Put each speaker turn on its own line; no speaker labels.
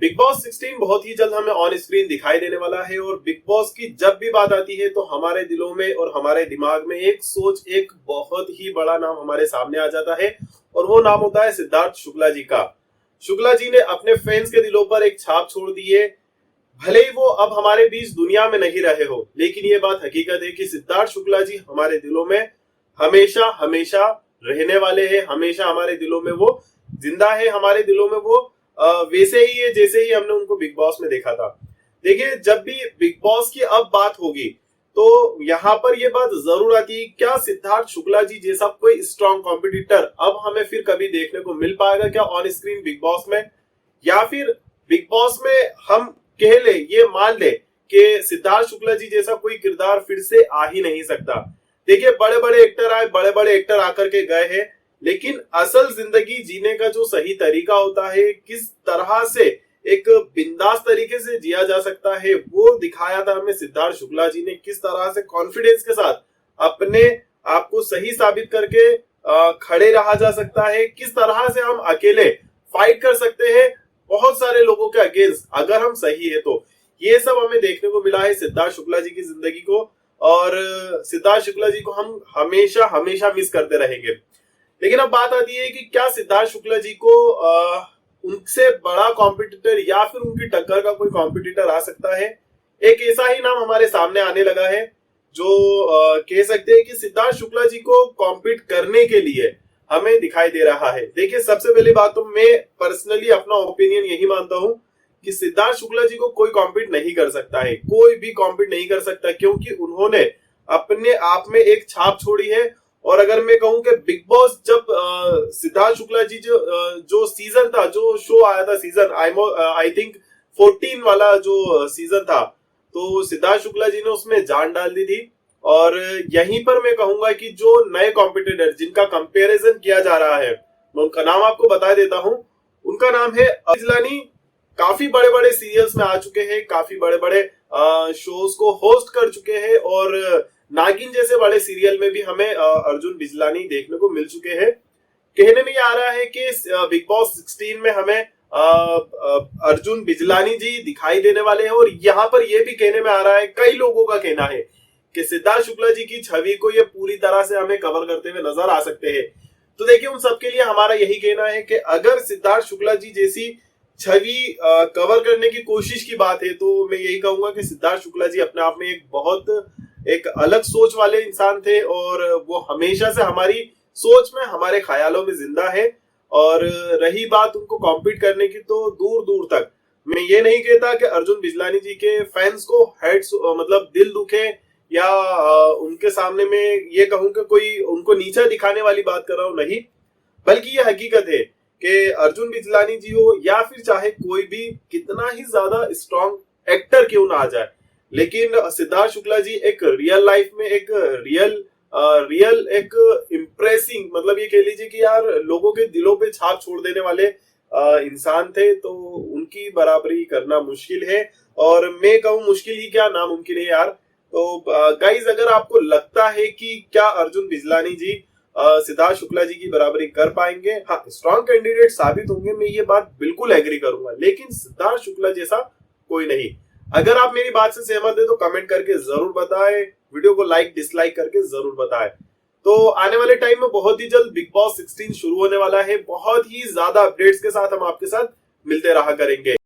Big boss 16 बहुत ही जल्द हमें ऑन स्क्रीन दिखाई देने वाला है और बिग बॉस की जब भी बात आती है तो हमारे दिलों में और हमारे दिमाग में एक सोच, एक बहुत ही बड़ा नाम हमारे सामने आ जाता है और वो नाम होता है सिद्धार्थ शुक्ला जी का। शुक्ला जी ने अपने फैंस के दिलों पर एक छाप छोड़ दी है। भले ही वो अब हमारे बीच दुनिया में नहीं रहे हो, लेकिन ये बात हकीकत है कि सिद्धार्थ शुक्ला जी हमारे दिलों में हमेशा हमेशा रहने वाले हैं। हमेशा हमारे दिलों में वो जिंदा है, हमारे दिलों में वो वैसे ही है जैसे ही हमने उनको बिग बॉस में देखा था। देखिए, जब भी बिग बॉस की अब बात होगी तो यहाँ पर ये बात जरूर आती है, क्या सिद्धार्थ शुक्ला जी जैसा कोई स्ट्रॉन्ग कॉम्पिटिटर अब हमें फिर कभी देखने को मिल पाएगा क्या ऑन स्क्रीन बिग बॉस में? या फिर बिग बॉस में हम कह ले, ये मान ले कि सिद्धार्थ शुक्ला जी जैसा कोई किरदार फिर से आ ही नहीं सकता। देखिए, बड़े बड़े एक्टर आए, बड़े बड़े एक्टर आकर के गए हैं, लेकिन असल जिंदगी जीने का जो सही तरीका होता है, किस तरह से एक बिंदास तरीके से जिया जा सकता है, वो दिखाया था हमें सिद्धार्थ शुक्ला जी ने। किस तरह से कॉन्फिडेंस के साथ अपने आप को सही साबित करके खड़े रहा जा सकता है, किस तरह से हम अकेले फाइट कर सकते हैं बहुत सारे लोगों के अगेंस्ट अगर हम सही है तो। ये सब हमें देखने को मिला है सिद्धार्थ शुक्ला जी की जिंदगी को, और सिद्धार्थ शुक्ला जी को हम हमेशा हमेशा मिस करते रहेंगे। लेकिन अब बात आती है कि क्या सिद्धार्थ शुक्ला जी को उनसे बड़ा कॉम्पिटिटर या फिर उनकी टक्कर का कोई कॉम्पिटिटर आ सकता है? एक ऐसा ही नाम हमारे सामने आने लगा है जो कह सकते हैं कि सिद्धार्थ शुक्ला जी को कॉम्पीट करने के लिए हमें दिखाई दे रहा है। देखिए, सबसे पहली बात तो मैं पर्सनली अपना ओपिनियन यही मानता हूं कि सिद्धार्थ शुक्ला जी को कोई कॉम्पीट नहीं कर सकता है, कोई भी कॉम्पीट नहीं कर सकता, क्योंकि उन्होंने अपने आप में एक छाप छोड़ी है। और अगर मैं कहूं कि बिग बॉस जब सिद्धार्थ शुक्ला जी जो सीजन था, जो शो आया था, सीजन आई थिंक 14 वाला जो सीजन था, तो सिद्धार्थ शुक्ला जी ने उसमें जान डाल दी थी। और यहीं पर मैं कहूंगा कि जो नए कॉम्पिटिटर जिनका कंपैरिजन किया जा रहा है, मैं उनका नाम आपको बता देता हूं। उनका नाम है अजिलानी। काफी बड़े बड़े सीरियल्स में आ चुके हैं, काफी बड़े बड़े शोज को होस्ट कर चुके हैं, और नागिन जैसे बड़े सीरियल में भी हमें अर्जुन बिजलानी देखने को मिल चुके हैं। कहने में ये आ रहा है कि बिग बॉस 16 में हमें अर्जुन बिजलानी जी दिखाई देने वाले हैं। और यहाँ पर यह भी कहने में आ रहा है, कई लोगों का कहना है कि सिद्धार्थ शुक्ला जी की छवि को ये पूरी तरह से हमें कवर करते हुए नजर आ सकते हैं। तो देखिए, उन सबके लिए हमारा यही कहना है कि अगर सिद्धार्थ शुक्ला जी जैसी छवि कवर करने की कोशिश की बात है, तो मैं यही कहूंगा कि सिद्धार्थ शुक्ला जी अपने आप में एक अलग सोच वाले इंसान थे, और वो हमेशा से हमारी सोच में, हमारे ख्यालों में जिंदा है। और रही बात उनको कॉम्पीट करने की, तो दूर दूर तक मैं ये नहीं कहता कि अर्जुन बिजलानी जी के फैंस को हेड्स मतलब दिल दुखे, या उनके सामने में ये कहूं कि कोई उनको नीचा दिखाने वाली बात कर रहा हूं, नहीं। बल्कि ये हकीकत है कि अर्जुन बिजलानी जी हो या फिर चाहे कोई भी कितना ही ज्यादा स्ट्रॉन्ग एक्टर क्यों ना आ जाए, लेकिन सिद्धार्थ शुक्ला जी एक रियल लाइफ में एक रियल एक इम्प्रेसिंग, मतलब ये कह लीजिए कि यार लोगों के दिलों पे छाप छोड़ देने वाले इंसान थे। तो उनकी बराबरी करना मुश्किल है, और मैं कहूँ मुश्किल ही क्या, नामुमकिन है यार। तो गाइज, अगर आपको लगता है कि क्या अर्जुन बिजलानी जी सिद्धार्थ शुक्ला जी की बराबरी कर पाएंगे, हाँ स्ट्रॉन्ग कैंडिडेट साबित होंगे, मैं ये बात बिल्कुल एग्री करूंगा, लेकिन सिद्धार्थ शुक्ला जैसा कोई नहीं। अगर आप मेरी बात से सहमत है तो कमेंट करके जरूर बताएं, वीडियो को लाइक डिसलाइक करके जरूर बताएं। तो आने वाले टाइम में बहुत ही जल्द बिग बॉस 16 शुरू होने वाला है। बहुत ही ज्यादा अपडेट्स के साथ हम आपके साथ मिलते रहा करेंगे।